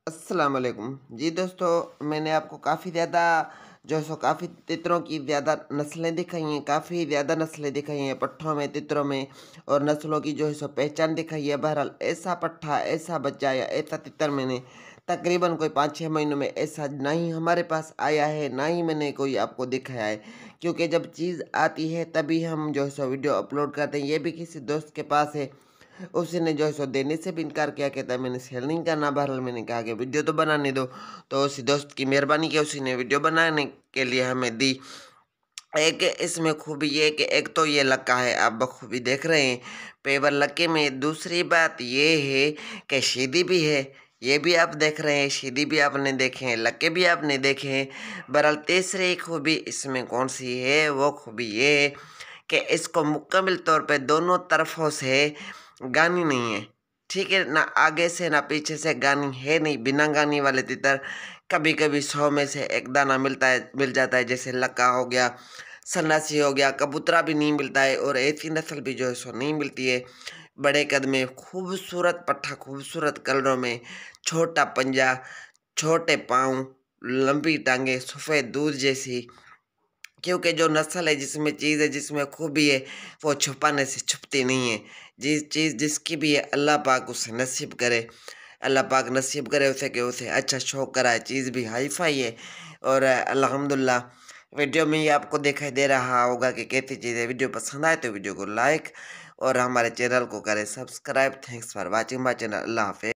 अस्सलाम वालेकुम जी दोस्तों, मैंने आपको काफ़ी ज़्यादा काफ़ी तितरों की ज़्यादा नस्लें दिखाई हैं, काफ़ी ज़्यादा नस्लें दिखाई हैं पट्ठों में, तितरों में और नस्लों की पहचान दिखाई है। बहरहाल ऐसा पट्ठा, ऐसा बच्चा या ऐसा तितर मैंने तकरीबन कोई 5-6 महीनों में ऐसा ना ही हमारे पास आया है, ना ही मैंने कोई आपको दिखाया है। क्योंकि जब चीज़ आती है तभी हम वीडियो अपलोड करते हैं। ये भी किसी दोस्त के पास है, उसने देने से भी इनकार किया, कहता है मैंने सेल नहीं करना। बहरहाल मैंने कहा कि वीडियो तो बनाने दो, तो उसी दोस्त की मेहरबानी की उसी ने वीडियो बनाने के लिए हमें दी। एक इसमें खूबी ये कि एक तो ये लक्का है, आप बखूबी देख रहे हैं पेवर लक्के में। दूसरी बात ये है कि शीदी भी है, ये भी आप देख रहे हैं, शीदी भी आपने देखे हैं, लक्के भी आपने देखे हैं। बहरहाल तीसरी खूबी इसमें कौन सी है, वो खूबी ये है कि इसको मुकम्मल तौर पे दोनों तरफों से गानी नहीं है। ठीक है ना, आगे से ना पीछे से गानी है नहीं। बिना गानी वाले तितर कभी कभी 100 में से एक दाना मिल जाता है, जैसे लक्का हो गया, सन्नासी हो गया, कबूतरा भी नहीं मिलता है। और ऐसी नस्ल भी सो नहीं मिलती है। बड़े कद में खूबसूरत पट्ठा, खूबसूरत कलरों में, छोटा पंजा, छोटे पाँव, लंबी टांगे, सफ़ेद दूध जैसी। क्योंकि जो नस्ल है, जिसमें चीज़ है, जिसमें खूबी है, वो छुपाने से छुपती नहीं है। जिस चीज़ जिसकी भी है, अल्लाह पाक उसे नसीब करे, अल्लाह पाक नसीब करे उसे कि उसे अच्छा शौक कराए। चीज़ भी हाई फाई है और अल्हम्दुलिल्लाह वीडियो में ही आपको दिखाई दे रहा होगा कि कैसी चीज़ है। वीडियो पसंद आए तो वीडियो को लाइक और हमारे चैनल को करें subscribe. Thanks for watching my channel. अल्लाह हाफिज़।